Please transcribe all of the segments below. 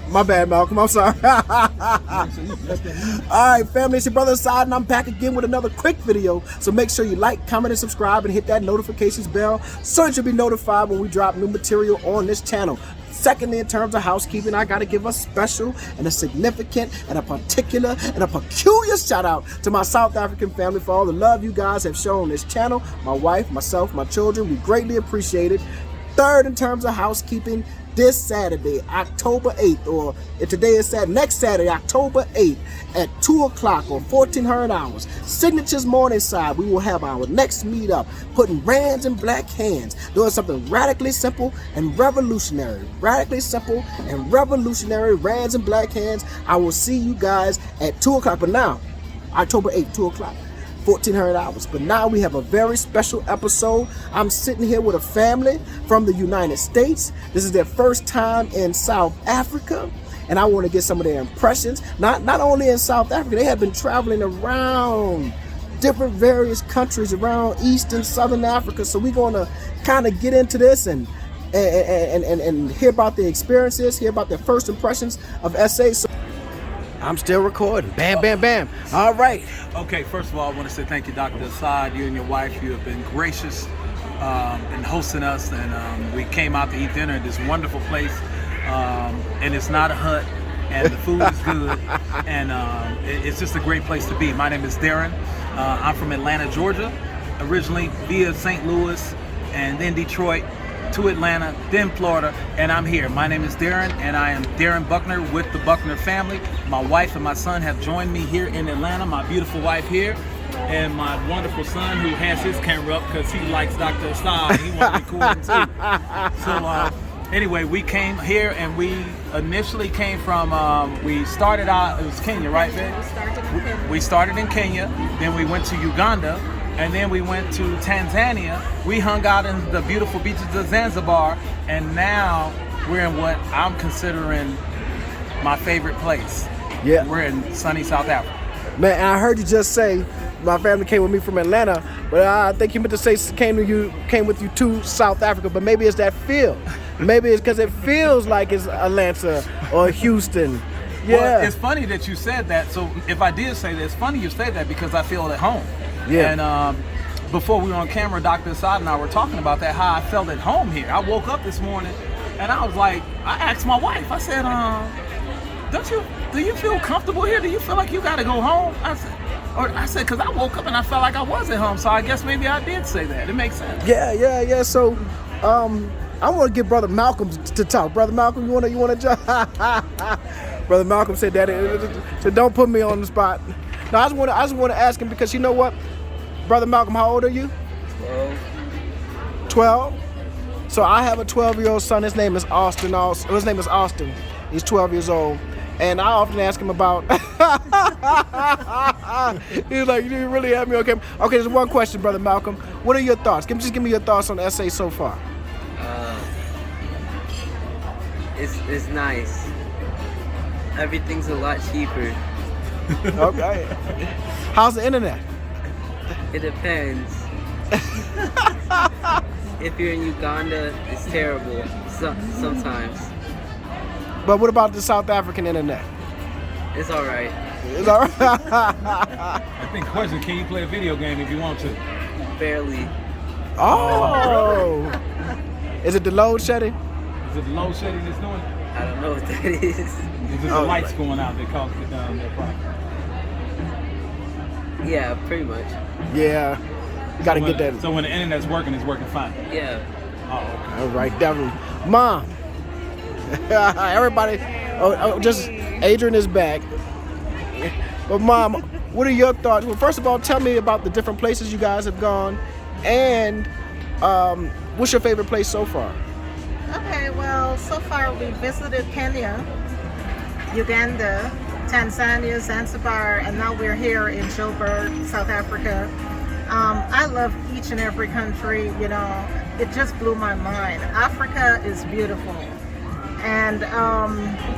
My bad, Malcolm. I'm sorry. All right, family, it's your brother Side, and I'm back again with another quick video. So make sure you like, comment, and subscribe, and hit that notifications bell so that you'll be notified when we drop new material on this channel. Secondly, in terms of housekeeping, I got to give a special and a significant and a particular and a peculiar shout out to my South African family for all the love you guys have shown this channel. My wife, myself, my children, we greatly appreciate it. Third, in terms of housekeeping, this Saturday, October 8th, or today is next Saturday, October 8th at 2 o'clock or 1400 hours, Signatures Morningside, we will have our next meetup, putting rands in black hands, doing something radically simple and revolutionary. Radically simple and revolutionary, rands in black hands. I will see you guys at 2 o'clock, but now, October 8th, 2 o'clock. 1400 hours. But now we have a very special episode. I'm sitting here with a family from the United States. This is their first time in South Africa, and I want to get some of their impressions. Not only in South Africa, they have been traveling around different various countries around East and Southern Africa. So we're going to kind of get into this and hear about their experiences, hear about their first impressions of SA. So I'm still recording. Bam, bam, bam. All right. Okay, first of all, I want to say thank you, Dr. Assad. You and your wife, you have been gracious in hosting us. And we came out to eat dinner at this wonderful place. And it's not a hut. And the food is good. And it's just a great place to be. My name is Darren. I'm from Atlanta, Georgia. Originally via St. Louis and then Detroit to Atlanta, then Florida, and I'm here. My name is Darren, and I am Darren Buckner with the Buckner family. My wife and my son have joined me here in Atlanta, my beautiful wife here, and my wonderful son who has his camera up because he likes Dr. Assad. He wants to record too. So anyway, we came here, and we initially came from, we started out, it was Kenya, right, babe? We started in Kenya, then we went to Uganda, and then we went to Tanzania. We hung out in the beautiful beaches of Zanzibar, and now we're in what I'm considering my favorite place. Yeah. We're in sunny South Africa. Man, and I heard you just say my family came with me from Atlanta, but I think you meant to say came with you to South Africa, but maybe it's that feel. Maybe it's because it feels like it's Atlanta or Houston. Yeah. Well, it's funny that you said that. So if I did say that, it's funny you say that because I feel at home. Yeah. And before we were on camera, Dr. Assad and I were talking about that, how I felt at home here. I woke up this morning and I was like, I asked my wife, I said, do you feel comfortable here? Do you feel like you got to go home? I said, because I woke up and I felt like I was at home. So I guess maybe I did say that. It makes sense. Yeah. So I want to get Brother Malcolm to talk. Brother Malcolm, you want to jump? Brother Malcolm said that. So don't put me on the spot. No, I just want to ask him because you know what? Brother Malcolm, how old are you? 12. 12? So I have a 12-year-old son. His name is Austin. His name is Austin. He's 12 years old. And I often ask him about... He's like, you really have me on camera? Okay, there's one question, Brother Malcolm. What are your thoughts? Just give me your thoughts on SA so far. It's nice. Everything's a lot cheaper. Okay. How's the internet? It depends. If you're in Uganda, it's terrible sometimes. But what about the South African internet? It's all right. It's all right. I think the question, can you play a video game if you want to? Barely. Oh. Is it the load shedding? Is it the load shedding that's doing it? I don't know what that is. Is it the lights going out that cause their problem? Yeah, pretty much. Yeah. You gotta get that. So when the internet's working, it's working fine? Yeah. Oh, okay. All right, definitely. Mom. Everybody, just Adrian is back. But Mom, what are your thoughts? Well, first of all, tell me about the different places you guys have gone, and what's your favorite place so far? Okay, well, so far we visited Kenya, Uganda, Tanzania, Zanzibar, and now we're here in Joburg, South Africa. I love each and every country, you know, it just blew my mind. Africa is beautiful. And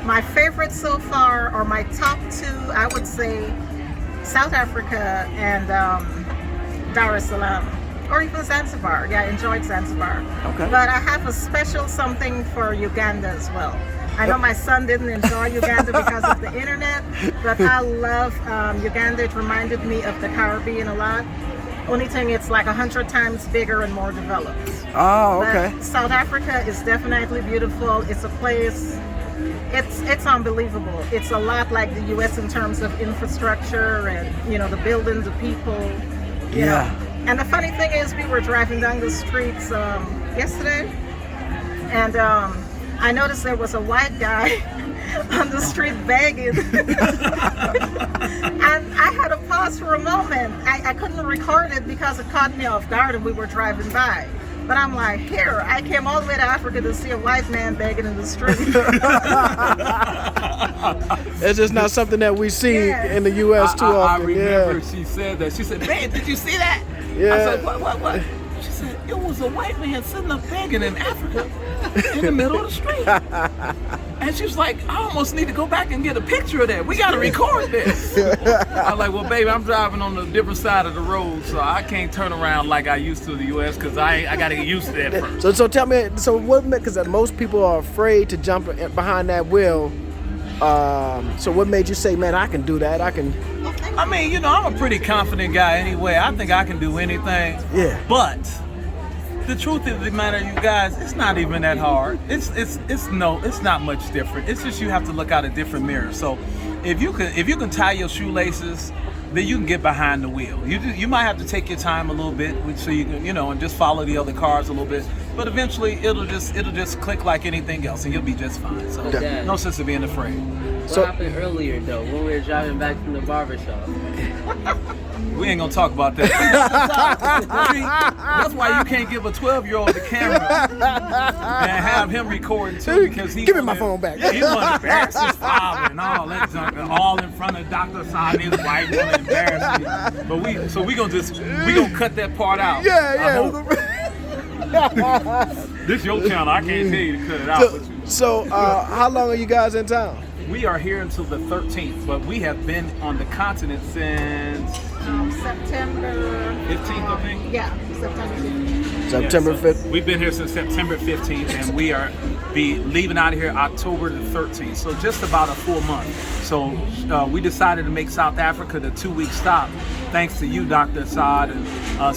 my favorite so far, or my top two, I would say South Africa and Dar es Salaam, or even Zanzibar. Yeah, I enjoyed Zanzibar. Okay. But I have a special something for Uganda as well. I know my son didn't enjoy Uganda because of the internet, but I love Uganda. It reminded me of the Caribbean a lot. Only thing, it's like 100 times bigger and more developed. Oh, okay. But South Africa is definitely beautiful. It's a place, it's unbelievable. It's a lot like the U.S. in terms of infrastructure and, you know, the buildings, the people. You know. And the funny thing is, we were driving down the streets yesterday, and I noticed there was a white guy on the street begging. And I had to pause for a moment. I couldn't record it because it caught me off guard and we were driving by. But I'm like, here, I came all the way to Africa to see a white man begging in the street. It's just not something that we see in the U.S. too often. I remember she said that. She said, "Man, did you see that?" Yeah. I said, "What?" She said, "It was a white man sitting up begging in Africa in the middle of the street." And she was like, "I almost need to go back and get a picture of that. We got to record this." I was like, "Well, baby, I'm driving on a different side of the road, so I can't turn around like I used to in the U.S. because I got to get used to that first." So tell me, so what? Because most people are afraid to jump behind that wheel. So what made you say, "Man, I can do that. I can"? I mean, you know, I'm a pretty confident guy anyway. I think I can do anything. Yeah. But the truth of the matter, you guys, it's not even that hard. It's not much different. It's just you have to look out a different mirror. So if you can tie your shoelaces, then you can get behind the wheel. You might have to take your time a little bit, so you can, you know, and just follow the other cars a little bit. But eventually it'll just click like anything else, and you'll be just fine. So no sense of being afraid. What happened earlier though, when we were driving back from the barbershop? We ain't gonna talk about that. See, that's why you can't give a 12-year-old the camera and have him recording too, because he Give me my phone back. He want to embarrass his father and all that junk, all in front of Dr. Assad and his wife, want to embarrass me. But we gonna cut that part out. This your channel. I can't tell you to cut it out. So how long are you guys in town? We are here until the 13th, but we have been on the continent since September 15th, I think. Yeah, September 15th. September 5th. We've been here since September 15th, and we are leaving out of here October the 13th. So just about a full month. So we decided to make South Africa the 2-week stop, thanks to you, Dr. Assad, and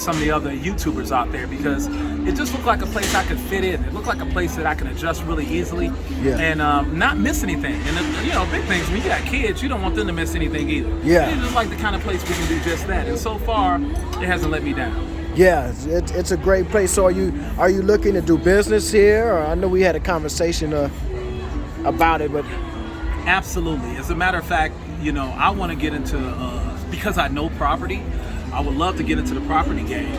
some of the other YouTubers out there, because it just looked like a place I could fit in. It looked like a place that I can adjust really easily and not miss anything. And you know, big things, when you got kids, you don't want them to miss anything either. Yeah. It's just like the kind of place we can do just that. And so far, it hasn't let me down. Yeah, it's a great place. So are you looking to do business here? Or I know we had a conversation about it, but absolutely. As a matter of fact, you know, I want to get into because I know property. I would love to get into the property game.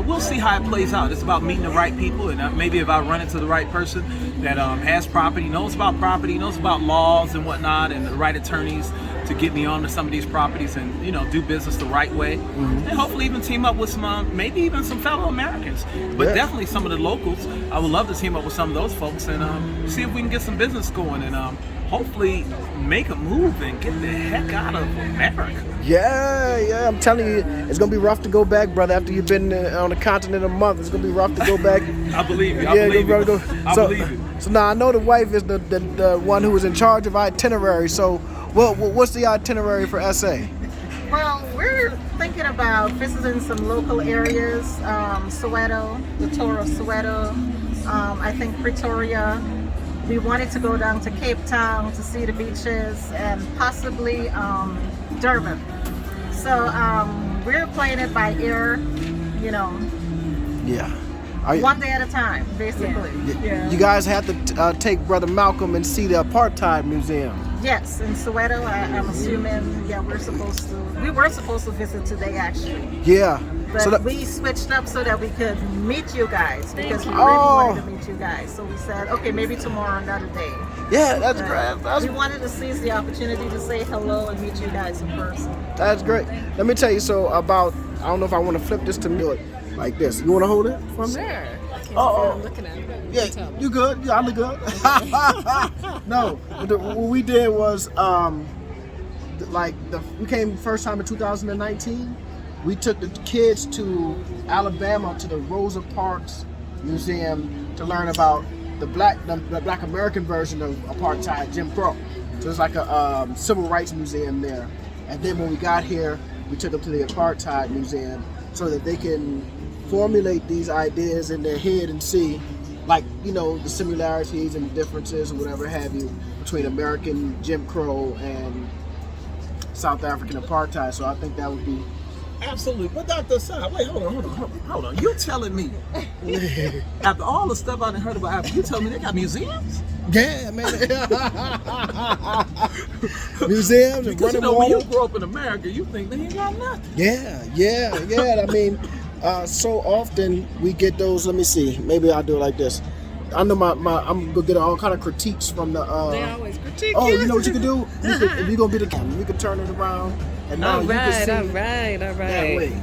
We'll see how it plays out. It's about meeting the right people, and maybe if I run into the right person that has property, knows about property, knows about laws and whatnot, and the right attorneys to get me onto some of these properties and, you know, do business the right way, and hopefully even team up with some, maybe even some fellow Americans, but definitely some of the locals. I would love to team up with some of those folks and see if we can get some business going and hopefully make a move and get the heck out of America. Yeah, I'm telling you, it's gonna be rough to go back, brother. After you've been on the continent a month, it's gonna be rough to go back. I believe you. I believe you. So now I know the wife is the one who was in charge of itinerary. So what's the itinerary for SA? Well, we're thinking about visiting some local areas, Soweto, the Tour of Soweto, I think Pretoria. We wanted to go down to Cape Town to see the beaches and possibly Durban. So we're playing it by ear, you know. Yeah. One day at a time, basically. Yeah. You guys have to take Brother Malcolm and see the Apartheid Museum. Yes, in Soweto, I'm assuming, we were supposed to visit today, actually. Yeah. But so we switched up so that we could meet you guys, because we really wanted to meet you guys. So we said, okay, maybe tomorrow, another day. Yeah, that's great. We wanted to seize the opportunity to say hello and meet you guys in person. That's great. Let me tell you, I don't know if I want to flip this to me like this. You want to hold it for me? Sure. I'm looking at it. Yeah, you good? Yeah, I look good. No, what we did was, we came first time in 2019. We took the kids to Alabama to the Rosa Parks Museum to learn about the black American version of apartheid, Jim Crow. So it's like a civil rights museum there. And then when we got here, we took them to the apartheid museum so that they can formulate these ideas in their head and see, like, you know, the similarities and differences or whatever have you between American Jim Crow and South African apartheid. So I think that would be absolutely. But Dr. Assad, wait, hold on. You telling me after all the stuff I done heard about Africa, you telling me they got museums? yeah, man. Museums and Because running when water. you grow up in America, you think they ain't got nothing. Yeah. I mean, so often we get those. Let me see. Maybe I'll do it like this. I know I'm gonna get all kind of critiques from the. They always critique Oh, you. you know what you can do? You could, if you're gonna be the camera, you can turn it around, and now you can see all right. that way.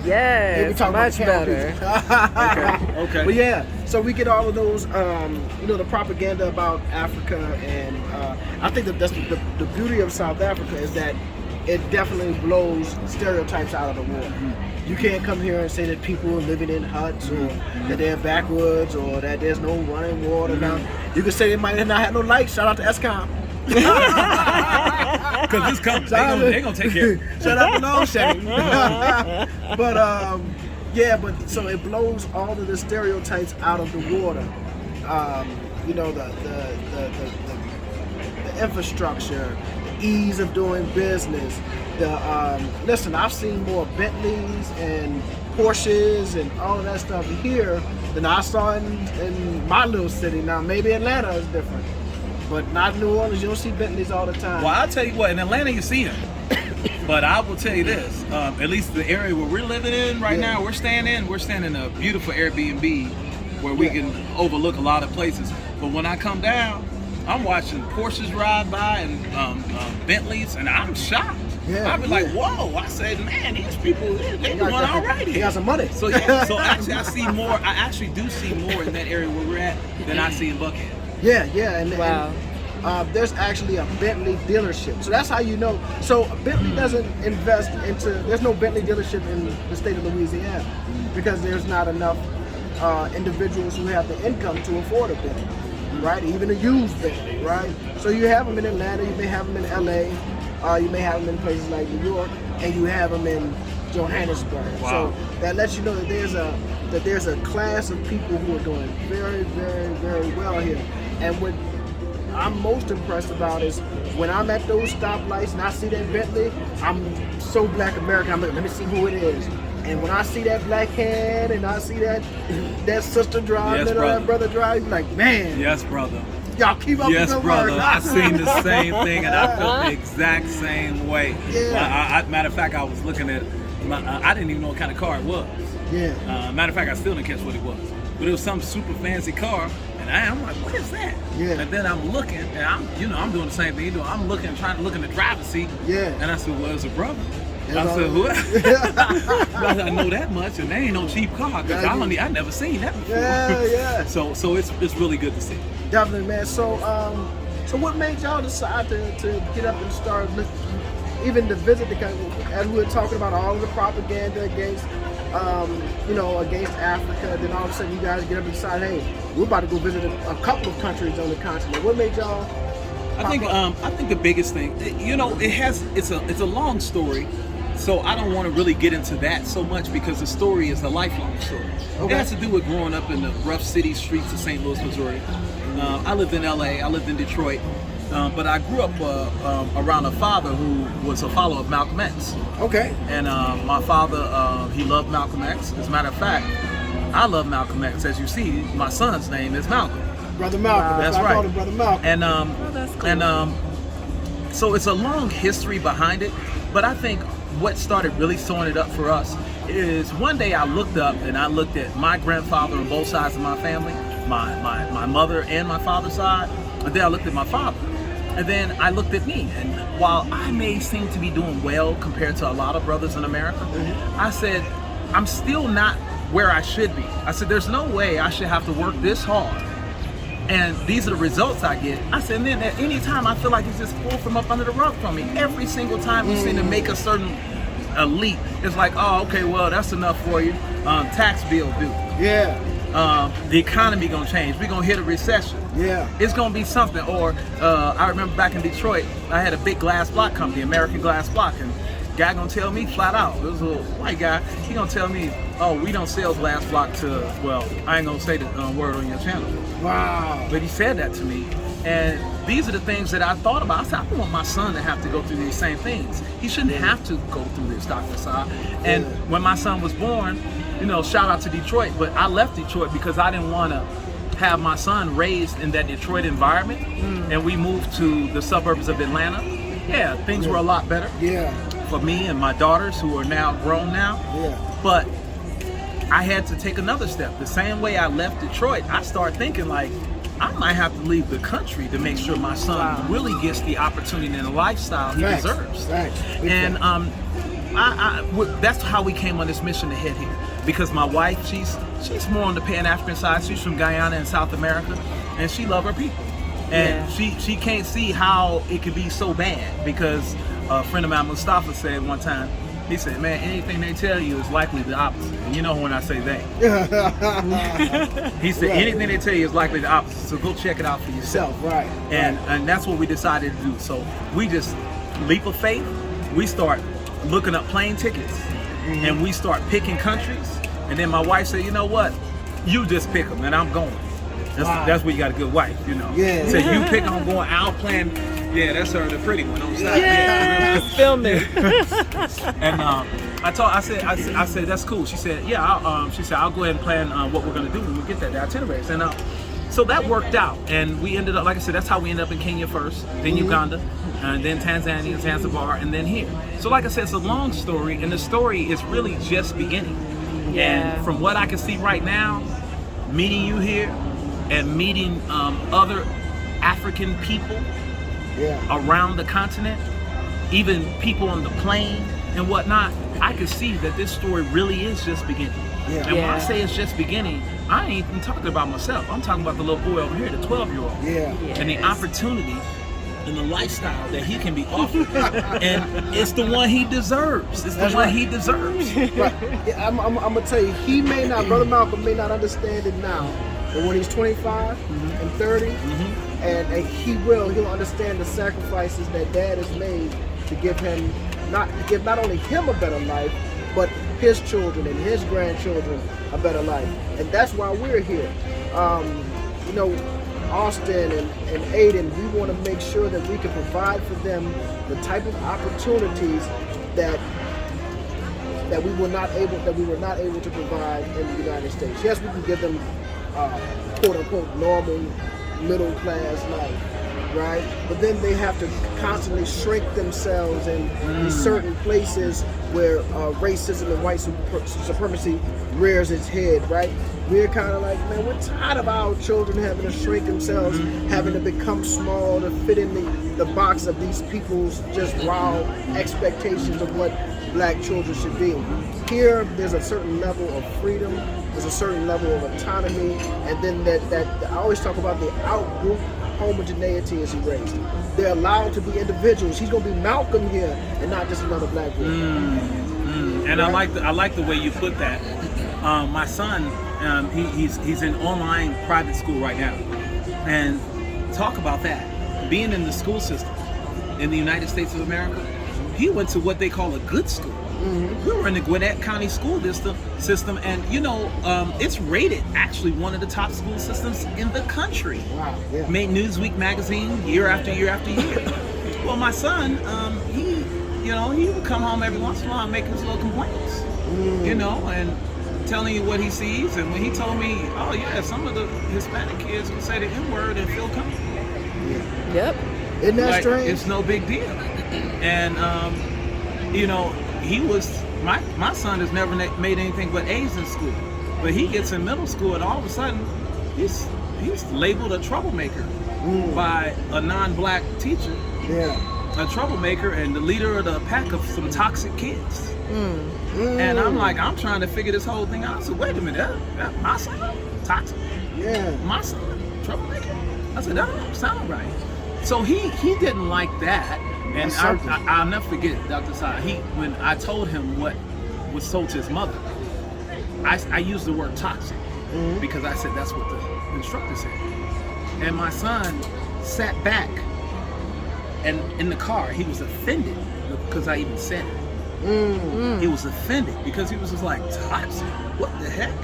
Yes, we talk about much the camera better. people. Okay. But yeah, so we get all of those, you know, the propaganda about Africa, and I think that's the beauty of South Africa is that it definitely blows stereotypes out of the water. You can't come here and say that people are living in huts or that they're backwoods or that there's no running water. Now, you can say they might not have no lights. Shout out to ESCOM. Because this comes, they gonna take care of it. Shout out to Low Shade. But yeah, but so it blows all of the stereotypes out of the water. You know, the infrastructure, the ease of doing business. Listen, I've seen more Bentleys and Porsches and all of that stuff here than I saw in my little city. Now maybe Atlanta is different, but not New Orleans. You don't see Bentleys all the time. Well, I'll tell you what, in Atlanta you see them. But I will tell you this, at least the area where we're living in right now, we're staying in a beautiful Airbnb where we can overlook a lot of places. But when I come down, I'm watching Porsches ride by and Bentleys, and I'm shocked. Yeah, I'd be like, whoa. I said, man, these people, they doing all right They here. got some money. So yeah, so actually I see more, I actually do see more in that area where we're at than I see in Buckhead. Yeah, and Wow. and, there's actually a Bentley dealership. So that's how you know. So Bentley doesn't invest into, there's no Bentley dealership in the state of Louisiana because there's not enough individuals who have the income to afford a Bentley, right? Even a used Bentley, right? So you have them in Atlanta, you may have them in LA, you may have them in places like New York, and you have them in Johannesburg. Wow. So that lets you know that there's a class of people who are doing very, very, very well here. And what I'm most impressed about is when I'm at those stoplights and I see that Bentley, I'm so Black American. I'm like, let me see who it is. And when I see that black hand and I see that sister driving Yes, or that brother driving, you're like, man, Yes, brother. y'all keep up Yes, the good brother. work. I seen the same thing, and I felt the exact same way. Yeah. Matter of fact, I was looking at, I didn't even know what kind of car it was. Yeah. Matter of fact, I still didn't catch what it was. But it was some super fancy car, and I'm like, what is that? Yeah. And then I'm looking, and I'm doing the same thing you do. I'm looking, trying to look in the driver's seat. Yeah. And I said, well, it's a brother. That's I said, all- what? I know that much, and they ain't no cheap car, because I never seen that before. Yeah. So it's really good to see. Definitely, man. So what made y'all decide to get up and start even to visit the country? As we were talking about all of the propaganda against, against Africa, then all of a sudden you guys get up and decide, hey, we're about to go visit a couple of countries on the continent. What made y'all? I think the biggest thing, it's a long story, so I don't want to really get into that so much because the story is a lifelong story. Okay. It has to do with growing up in the rough city streets of St. Louis, Missouri. I lived in LA, I lived in Detroit, but I grew up around a father who was a follower of Malcolm X. Okay. And my father, he loved Malcolm X. As a matter of fact, I love Malcolm X. As you see, my son's name is Malcolm. Brother Malcolm. That's I right. called him Brother Malcolm. And that's cool. so it's a long history behind it, but I think what started really throwing it up for us is one day I looked up and I looked at my grandfather on both sides of my family, my mother and my father's side, and then I looked at my father. And then I looked at me, and while I may seem to be doing well compared to a lot of brothers in America, I said, I'm still not where I should be. I said, there's no way I should have to work this hard, and these are the results I get. I said, and then at any time I feel like it's just pulled from up under the rug from me. Every single time we seem to make a certain leap, it's like, oh, okay, well, that's enough for you. Tax bill due. Yeah. the economy gonna change. We're gonna hit a recession. Yeah. It's gonna be something. Or I remember back in Detroit, I had a big glass block company, American Glass Block, and guy gonna tell me flat out, it was a little white guy, he gonna tell me, oh, we don't sell glass block to, well, I ain't gonna say the word on your channel. Wow. But he said that to me. And these are the things that I thought about. I said, I don't want my son to have to go through these same things. He shouldn't have to go through this, Dr. Sa. And when my son was born, you know, shout out to Detroit, but I left Detroit because I didn't want to have my son raised in that Detroit environment. And we moved to the suburbs of Atlanta. Yeah, things were a lot better. Yeah. For me and my daughters who are now grown now. Yeah. But I had to take another step. The same way I left Detroit, I started thinking like, I might have to leave the country to make sure my son really gets the opportunity and the lifestyle he deserves. And that's how we came on this mission to head here. Because my wife, she's more on the Pan-African side. She's from Guyana in South America, and she loves her people. And she can't see how it could be so bad, because a friend of mine, Mustafa, said one time, he said, man, anything they tell you is likely the opposite. And you know when I say they. He said, anything they tell you is likely the opposite. So go check it out for yourself. Right. And that's what we decided to do. So we just leap of faith. We start looking up plane tickets, and we start picking countries. And then my wife said, you know what? You just pick them, and I'm going. That's where you got a good wife, you know. Yeah. So you pick them, I'm going. I'll plan. Yeah, that's her, the pretty one. I'm sorry. Yes, film it. And I said that's cool. She said, yeah. She said, I'll go ahead and plan what we're gonna do when we get there, the itineraries. And so that worked out, and we ended up, like I said, that's how we ended up in Kenya first, then Uganda, and then Tanzania, Zanzibar, and then here. So like I said, it's a long story, and the story is really just beginning. And from what I can see right now, meeting you here and meeting other African people around the continent, even people on the plane and whatnot, I can see that this story really is just beginning. And when I say it's just beginning, I ain't even talking about myself. I'm talking about the little boy over here, the 12-year-old. And the opportunity and the lifestyle that he can be offered. And it's the one he deserves. It's the one he deserves. Right. I'm gonna tell you, he may not, Brother Malcolm may not understand it now, but when he's 25 and 30, and he'll understand the sacrifices that Dad has made to give him, not only him a better life, but his children and his grandchildren a better life. And that's why we're here. You know, Austin and Aiden, we want to make sure that we can provide for them the type of opportunities that we were not able to provide in the United States. Yes, we can give them quote unquote normal middle class life, right? But then they have to constantly shrink themselves in certain places where racism and white supremacy rears its head, right? We're kind of like, man, we're tired of our children having to shrink themselves, having to become small to fit in the box of these people's just wild expectations of what black children should be. Here, there's a certain level of freedom, there's a certain level of autonomy, and then that I always talk about the out-group homogeneity is erased. They're allowed to be individuals. He's gonna be Malcolm here and not just another black boy. And right? I like the way you put that. My son, he's in online private school right now, and talk about that. Being in the school system in the United States of America, he went to what they call a good school. We were in the Gwinnett County school system, and you know, it's rated actually one of the top school systems in the country. Wow, yeah. Made Newsweek magazine year after year after year. Well, my son, he would come home every once in a while and make his little complaints, you know, and telling you what he sees. And when he told me, oh yeah, some of the Hispanic kids would say the N-word and feel comfortable. Yep. Isn't that strange? It's no big deal. And you know, my son has never made anything but A's in school, but he gets in middle school and all of a sudden he's labeled a troublemaker by a non-black teacher. A troublemaker and the leader of the pack of some toxic kids. And I'm like, I'm trying to figure this whole thing out. So wait a minute, that my son toxic? Yeah. My son troublemaker? I said, that don't sound right. So he didn't like that. And I'll never forget, Dr. Sa, when I told him what was told to his mother, I used the word toxic. because I said that's what the instructor said. And my son sat back, and in the car, he was offended because I even said it. He was offended because he was just like, toxic? What the heck?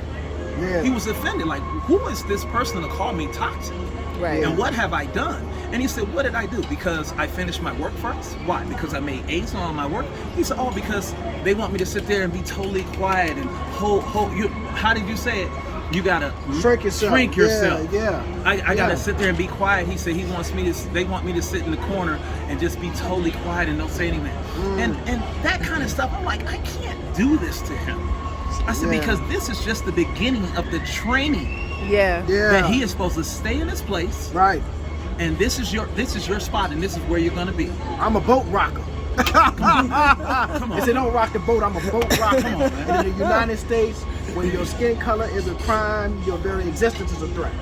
Yeah. He was offended, like, who is this person to call me toxic? Right. And what have I done? And he said, what did I do? Because I finished my work first? Why? Because I made A's on my work? He said, oh, because they want me to sit there and be totally quiet and hold you. How did you say it? You gotta Shrink yourself. Yeah. I gotta sit there and be quiet. He said they want me to sit in the corner and just be totally quiet and don't say anything. And that kind of stuff, I'm like, I can't do this to him. I said, because this is just the beginning of the training. Yeah. That he is supposed to stay in his place. Right. And this is your spot, and this is where you're gonna be. I'm a boat rocker. Come on. If they don't rock the boat, I'm a boat rocker. Come on, man. And in the United States, when your skin color is a crime, your very existence is a threat.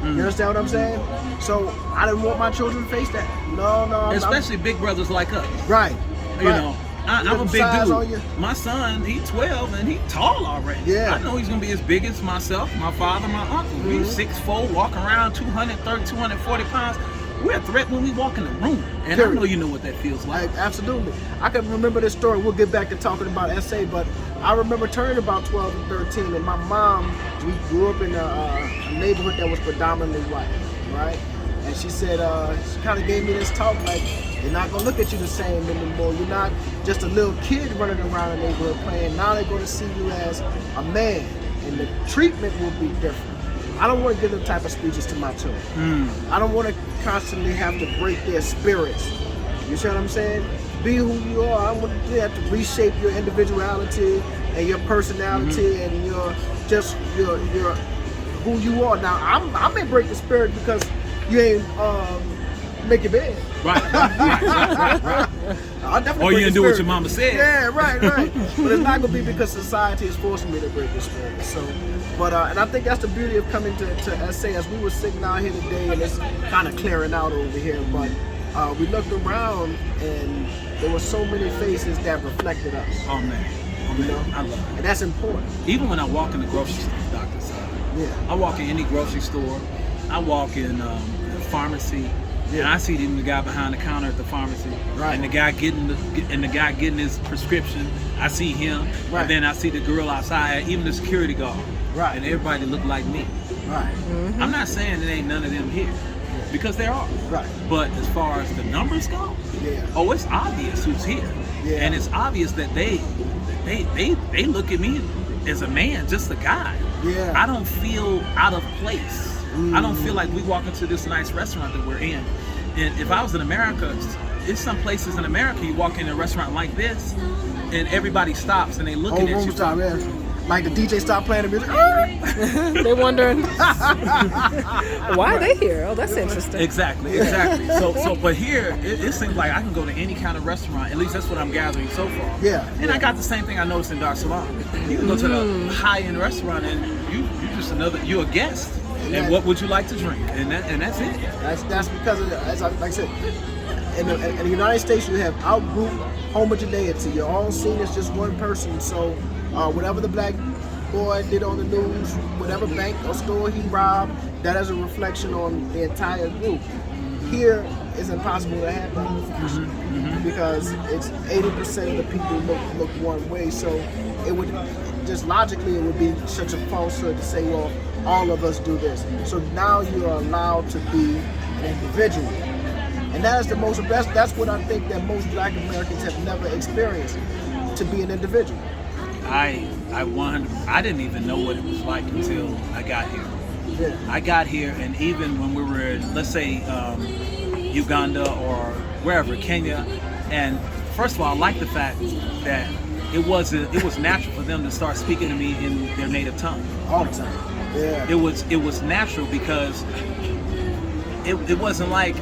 You understand what I'm saying? So I didn't want my children to face that. No. Especially big brothers like us. Right. You know, I'm a big size on you. dude. My son, he's 12 and he's tall already. Yeah. I know he's gonna be as big as myself, my father, my uncle. He's 6'4", walking around 230, 240 pounds. We're a threat when we walk in the room. And I know you know what that feels like. Absolutely. I can remember this story. We'll get back to talking about SA, but I remember turning about 12 and 13, and my mom, we grew up in a neighborhood that was predominantly white, right? And she said, she kind of gave me this talk like, they're not gonna look at you the same anymore. You're not just a little kid running around the neighborhood playing. Now they're gonna see you as a man, and the treatment will be different. I don't want to give them type of speeches to my children. I don't want to constantly have to break their spirits. You see what I'm saying? Be who you are. I want to have to reshape your individuality and your personality and your who you are. Now I may break the spirit because you ain't make your bed. Right. I'll definitely or you break didn't the do what spirit. your mama said. Yeah, right. But it's not gonna be because society is forcing me to break the spirit. So, but and I think that's the beauty of coming to SA. As we were sitting out here today, and it's kind of clearing out over here, but we looked around and there were so many faces that reflected us. Oh man. You know, I love it. and that's important. Even when I walk in the grocery store, Dr. Side. Yeah. I walk in any grocery store. I walk in a pharmacy. And I see even the guy behind the counter at the pharmacy, Right. and the guy getting his prescription. I see him, Right. and then I see the girl outside, even the security guard, Right. and everybody look like me. Right. I'm not saying there ain't none of them here, because there are. Right. But as far as the numbers go, Yeah. it's obvious who's here, Yeah. and it's obvious that they look at me as a man, just a guy. Yeah. I don't feel out of place. I don't feel like we walk into this nice restaurant that we're in. And if I was in America, there's some places in America you walk in a restaurant like this, and everybody stops and they looking at you. Stop, yeah. Like the DJ stopped playing the music. They're wondering why are they here? Oh, that's interesting. Exactly. So, but here it seems like I can go to any kind of restaurant. At least that's what I'm gathering so far. Yeah. And I got the same thing I noticed in Dar es Salaam. You can go to the high-end restaurant and you're a guest. And what would you like to drink? And that's it. That's because of like I said, in the United States you have out-group homogeneity. You're all seen as just one person. So whatever the black boy did on the news, whatever bank or store he robbed, that is a reflection on the entire group. Here it's impossible to have that because it's 80% of the people look one way. So it would just logically it would be such a falsehood to say, well, all of us do this. So now you are allowed to be an individual. And that is the most best. That's what I think that most black Americans have never experienced, to be an individual. I didn't even know what it was like until I got here. Yeah. I got here, and even when we were in, let's say, Uganda or wherever, Kenya, and first of all, I like the fact that it was natural for them to start speaking to me in their native tongue. All the time. Yeah. It was natural because it wasn't like,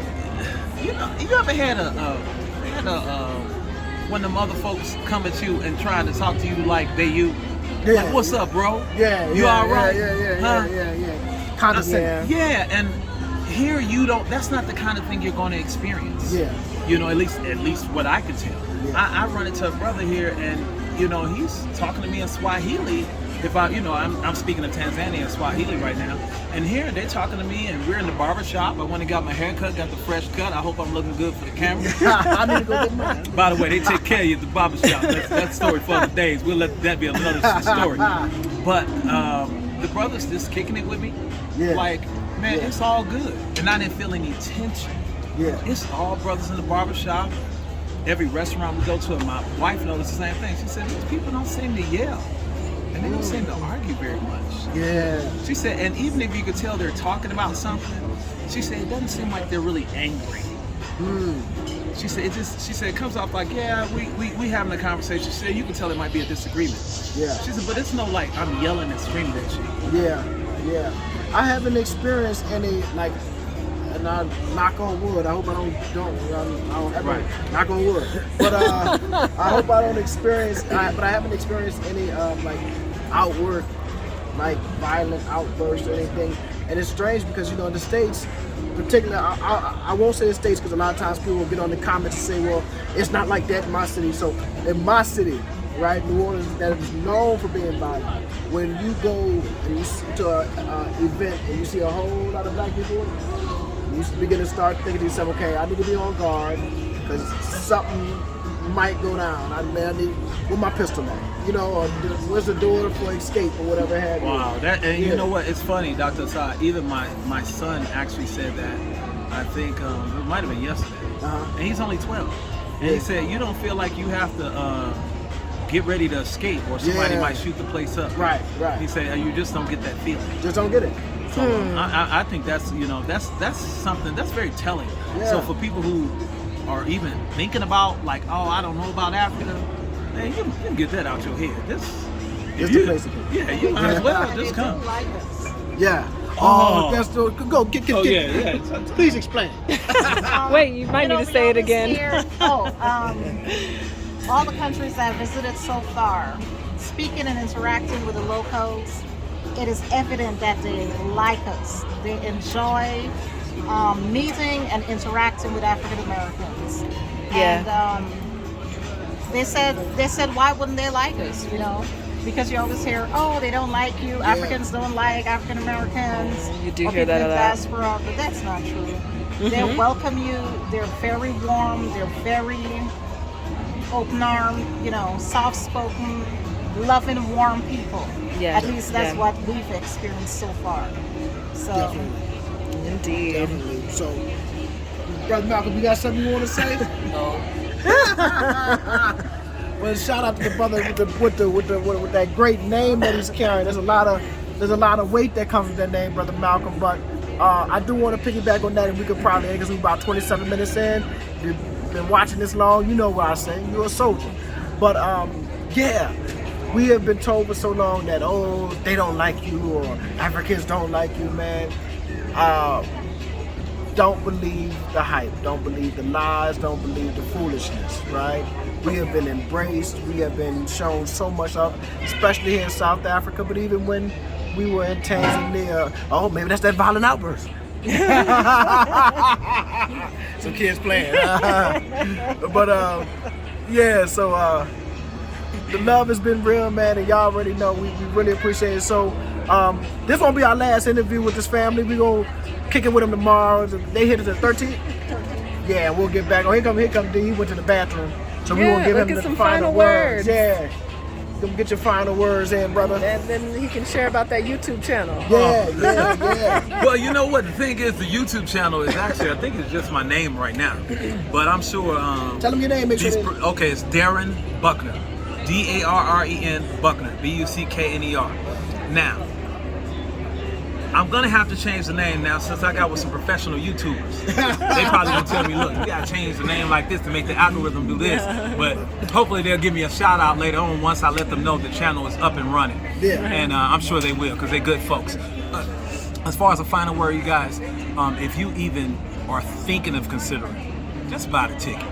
you ever had when the mother folks come at you and trying to talk to you like they you. Yeah. Like, what's up, bro? Yeah. You all right? Yeah. Condescending. Yeah, and here you don't. That's not the kind of thing you're going to experience. Yeah. At least what I could tell. Yeah. I run into a brother here, and he's talking to me in Swahili, if I'm speaking of Tanzania and Swahili right now, and here they're talking to me, and we're in the barber shop. I went and got my hair cut, got the fresh cut. I hope I'm looking good for the camera. I need to go get mine. By the way, they take care of you at the barber shop. That's story for other days. We'll let that be another story. But the brothers just kicking it with me. Yeah. Like, man, it's all good. And I didn't feel any tension. Yeah. It's all brothers in the barber shop. Every restaurant we go to, and my wife noticed the same thing. She said, these people don't seem to yell. And they don't seem to argue very much. Yeah. She said, and even if you could tell they're talking about something, she said, it doesn't seem like they're really angry. She said, it comes off like, yeah, we having a conversation. She said, you can tell it might be a disagreement. Yeah. She said, but it's no like, I'm yelling and screaming at you. Yeah. I haven't experienced any, like, and I knock on wood. I hope I don't ever knock on wood. But I hope I don't experience. But I haven't experienced any like outward, like violent outbursts or anything. And it's strange because in the States, particularly, I won't say the States because a lot of times people will get on the comments and say, well, it's not like that in my city. So in my city, right, New Orleans, that is known for being violent. When you go and you to an event and you see a whole lot of black people, you begin to start thinking to yourself, okay, I need to be on guard because something might go down. I need with my pistol at, or where's the door for escape or whatever have you. Wow, you know what? It's funny, Dr. Assad. Even my son actually said that. I think it might have been yesterday, and he's only 12. And he said, you don't feel like you have to get ready to escape or somebody might shoot the place up. Right. He said, you just don't get that feeling. Just don't get it. So I think that's something that's very telling. Yeah. So for people who are even thinking about like, oh, I don't know about Africa, man, you can get that out your head. It's the place to be. Yeah, you might as well just come. Like us. Yeah. Oh, that's the go. Get. Please explain. Wait, you might need to say it again. All the countries I've visited so far, speaking and interacting with the locals, it is evident that they like us. They enjoy meeting and interacting with African Americans. Yeah. And they said, why wouldn't they like us? Because you always hear, oh, they don't like you. Africans don't like African Americans. You do hear that a lot. Diaspora, but that's not true. They welcome you. They're very warm. They're very open-armed, soft-spoken, loving, warm people. Yeah. At least that's what we've experienced so far. So. Definitely. Indeed. Definitely. So, Brother Malcolm, you got something you want to say? No. Well, shout out to the brother with that great name that he's carrying. There's a lot of weight that comes with that name, Brother Malcolm. But I do want to piggyback on that, and we could probably, because we're about 27 minutes in. If you've been watching this long, you know what I say. You're a soldier. But we have been told for so long that they don't like you or Africans don't like you, man. Don't believe the hype. Don't believe the lies. Don't believe the foolishness, right? We have been embraced. We have been shown so much of, especially here in South Africa, but even when we were in Tanzania, maybe that's that violent outburst. Some kids playing. But so the love has been real, man, and y'all already know we really appreciate it. So this won't be our last interview with this family. We're going to kick it with them tomorrow. They hit us at 13th? Yeah, we'll get back. Oh, here come D. He went to the bathroom. So we won't give him the final words. Yeah. Come get your final words in, brother. And then he can share about that YouTube channel. Yeah. Well, you know what? The thing is, the YouTube channel is actually, I think it's just my name right now. But I'm sure... Tell them your name. Okay, it's Darren Buckner. Darren Buckner. Buckner. Now, I'm going to have to change the name now since I got with some professional YouTubers. They probably going to tell me, look, you got to change the name like this to make the algorithm do this. But hopefully they'll give me a shout out later on once I let them know the channel is up and running. Yeah. And I'm sure they will because they're good folks. As far as a final word, you guys, if you even are thinking of considering, just buy the ticket.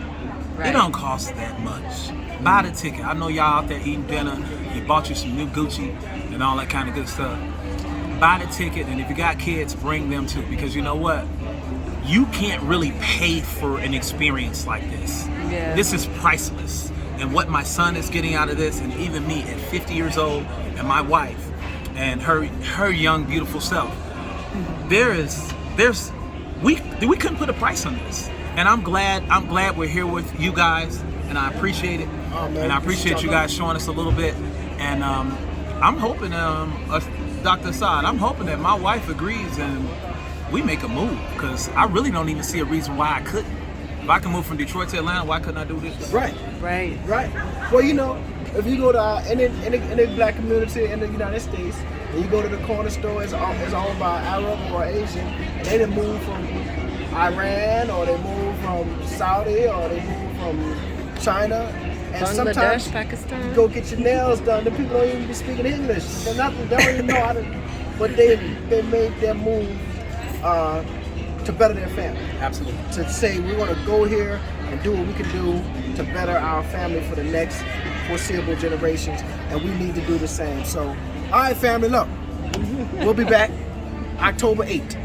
Right. It don't cost that much. Buy the ticket. I know y'all out there eating dinner. You bought you some new Gucci and all that kind of good stuff. Buy the ticket, and if you got kids, bring them too. Because you know what? You can't really pay for an experience like this. Yeah. This is priceless. and what my son is getting out of this, and even me at 50 years old, and my wife, and her young, beautiful self. We couldn't put a price on this, and I'm glad we're here with you guys, and I appreciate it, and I appreciate you guys showing us a little bit, and I'm hoping, Dr. Assad, I'm hoping that my wife agrees and we make a move, because I really don't even see a reason why I couldn't. If I can move from Detroit to Atlanta, why couldn't I do this? Right. Right. Right. Well, you know, if you go to any black community in the United States, and you go to the corner store, it's owned by Arab or Asian, and they done move from Iran, or they move from Saudi, or they move from China. And Bangladesh, sometimes Pakistan. you go get your nails done, the people don't even be speaking English. They don't even know how to, but they made their move to better their family. Absolutely. To say we want to go here and do what we can do to better our family for the next foreseeable generations, and we need to do the same. So, all right, family, look, we'll be back October 8th.